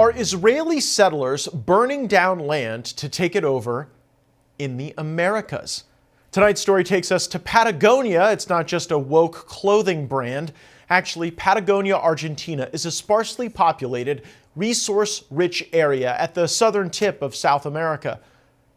Are Israeli settlers burning down land to take it over in the Americas? Tonight's story takes us to Patagonia. It's not just a woke clothing brand. Actually, Patagonia, Argentina is a sparsely populated, resource-rich area at the southern tip of South America.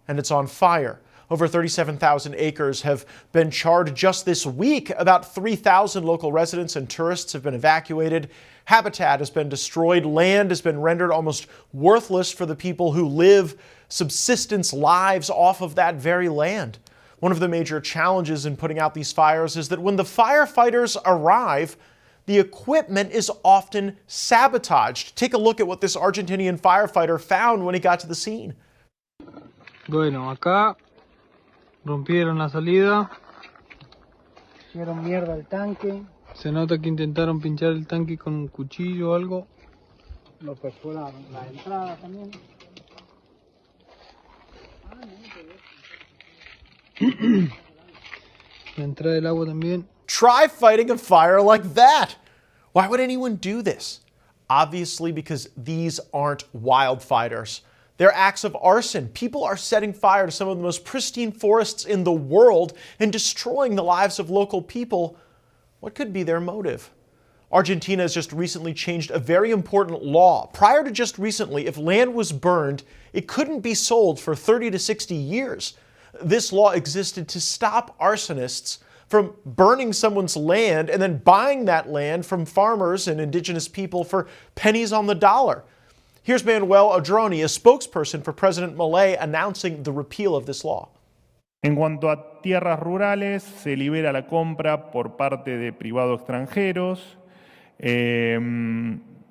And it's on fire. Over 37,000 acres have been charred just this week. About 3,000 local residents and tourists have been evacuated. Habitat has been destroyed. Land has been rendered almost worthless for the people who live subsistence lives off of that very land. One of the major challenges in putting out these fires is that when the firefighters arrive, the equipment is often sabotaged. Take a look at what this Argentinian firefighter found when he got to the scene. Bueno, acá rompieron la salida. Hicieron mierda el tanque. Se nota que intentaron pinchar el tanque con un cuchillo o algo. Lo perforaron. La entrada también. La entrada del agua también. Try fighting a fire like that. Why would anyone do this? Obviously because these aren't wildfires. They're acts of arson. People are setting fire to some of the most pristine forests in the world and destroying the lives of local people. What could be their motive? Argentina has just recently changed a very important law. Prior to just recently, if land was burned, it couldn't be sold for 30 to 60 years. This law existed to stop arsonists from burning someone's land and then buying that land from farmers and indigenous people for pennies on the dollar. Here's Manuel Adroni, a spokesperson for President Milei, announcing the repeal of this law. En cuanto a tierras rurales, se libera la compra por parte de privados extranjeros.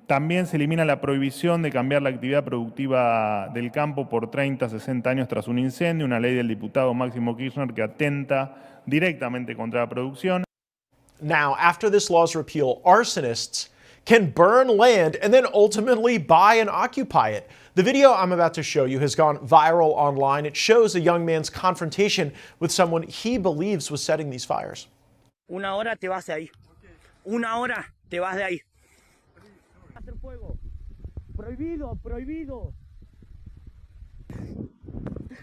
También se elimina la prohibición de cambiar la actividad productiva del campo por 30 a 60 años tras un incendio, una ley del diputado Máximo Kirchner que atenta directamente contra la producción. Now, after this law's repeal, arsonists can burn land and then ultimately buy and occupy it. The video I'm about to show you has gone viral online. It shows a young man's confrontation with someone he believes was setting these fires. Una hora te vas de ahí. Una hora te vas de ahí. Hacer fuego. Prohibido, prohibido.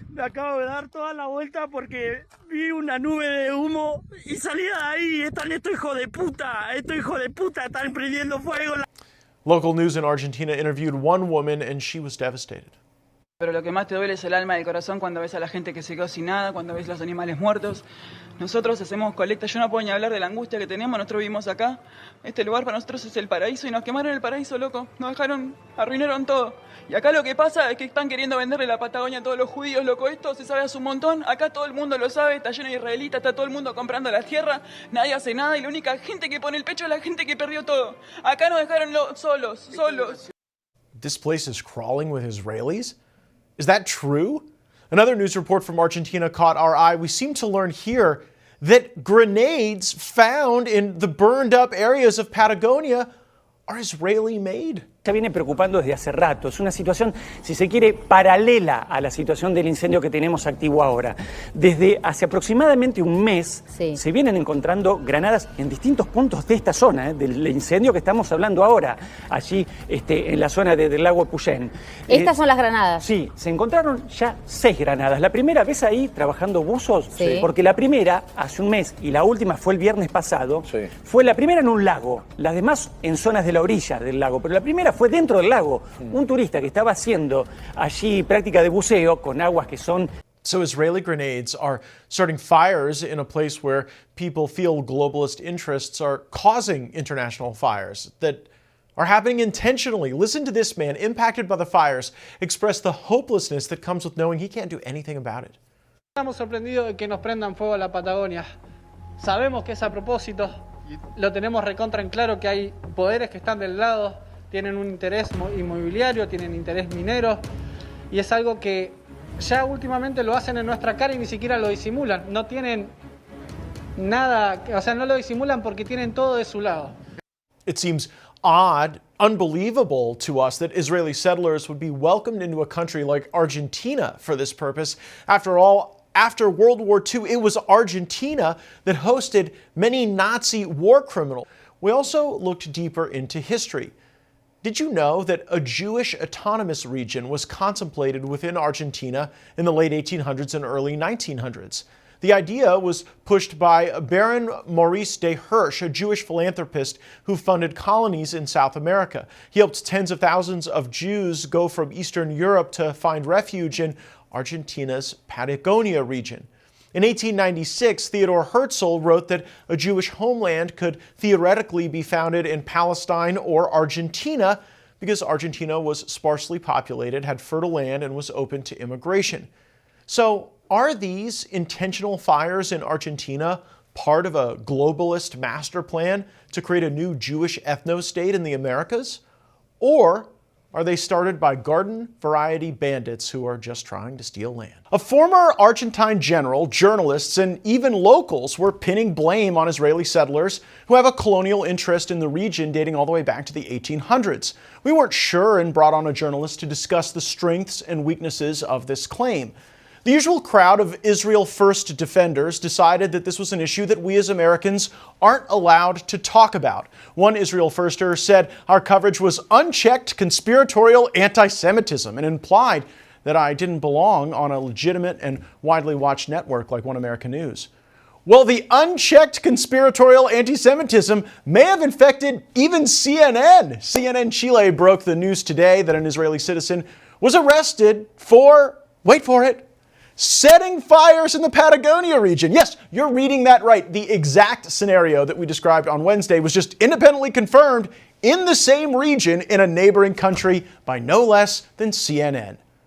Me acabo de dar toda la vuelta porque vi una nube de humo y salí de ahí. Están estos hijos de puta, están prendiendo fuego. Local news in Argentina interviewed one woman and she was devastated. Pero lo que más te duele es el alma y el corazón cuando ves a la gente que se quedó sin nada, cuando ves los animales muertos. Nosotros hacemos colecta, yo no puedo ni hablar de la angustia que tenemos, nosotros vivimos acá. Este lugar para nosotros es el paraíso y nos quemaron el paraíso, loco. Nos dejaron, arruinaron todo. Y acá lo que pasa es que están queriendo venderle la Patagonia a todos los judíos, loco. Esto se sabe hace un montón, acá todo el mundo lo sabe, está lleno de israelitas, está todo el mundo comprando la tierra, nadie hace nada y la única gente que pone el pecho es la gente que perdió todo. Acá nos dejaron solos. This place is crawling with Israelis? Is that true? Another news report from Argentina caught our eye. We seem to learn here that grenades found in the burned up areas of Patagonia are Israeli made. Se viene preocupando desde hace rato. Es una situación, si se quiere, paralela a la situación del incendio que tenemos activo ahora. Desde hace aproximadamente un mes se vienen encontrando granadas en distintos puntos de esta zona, del incendio que estamos hablando ahora, allí en la zona del lago Puyén. ¿Estas son las granadas? Sí, se encontraron ya 6 granadas. La primera vez ahí trabajando buzos, porque la primera hace un mes y la última fue el viernes pasado, fue la primera en un lago, las demás en zonas de la orilla del lago, pero la primera fue dentro del lago. Un turista que estaba haciendo allí práctica de buceo con aguas que son... So Israeli grenades are starting fires in a place where people feel globalist interests are causing international fires that are happening intentionally. Listen to this man, impacted by the fires, express the hopelessness that comes with knowing he can't do anything about it. Estamos sorprendidos de que nos prendan fuego a la Patagonia. Sabemos que es a propósito, lo tenemos recontra en claro que hay poderes que están del lado, tienen un interés inmobiliario, tienen interés minero y es algo que ya últimamente lo hacen en nuestra cara y ni siquiera lo disimulan. No tienen nada, o sea, no lo disimulan porque tienen todo de su lado. It seems odd, unbelievable to us that Israeli settlers would be welcomed into a country like Argentina for this purpose. After all, after World War II, it was Argentina that hosted many Nazi war criminals. We also looked deeper into history. Did you know that a Jewish autonomous region was contemplated within Argentina in the late 1800s and early 1900s? The idea was pushed by Baron Maurice de Hirsch, a Jewish philanthropist who funded colonies in South America. He helped tens of thousands of Jews go from Eastern Europe to find refuge in Argentina's Patagonia region. In 1896, Theodor Herzl wrote that a Jewish homeland could theoretically be founded in Palestine or Argentina because Argentina was sparsely populated, had fertile land, and was open to immigration. So, are these intentional fires in Argentina part of a globalist master plan to create a new Jewish ethno-state in the Americas? Or are they started by garden variety bandits who are just trying to steal land? A former Argentine general, journalists, and even locals were pinning blame on Israeli settlers who have a colonial interest in the region dating all the way back to the 1800s. We weren't sure and brought on a journalist to discuss the strengths and weaknesses of this claim. The usual crowd of Israel First defenders decided that this was an issue that we as Americans aren't allowed to talk about. One Israel Firster said our coverage was unchecked conspiratorial anti-Semitism and implied that I didn't belong on a legitimate and widely watched network like One America News. Well, the unchecked conspiratorial anti-Semitism may have infected even CNN. CNN Chile broke the news today that an Israeli citizen was arrested for, wait for it, setting fires in the Patagonia region. Yes, you're reading that right. The exact scenario that we described on Wednesday was just independently confirmed in the same region in a neighboring country by no less than CNN.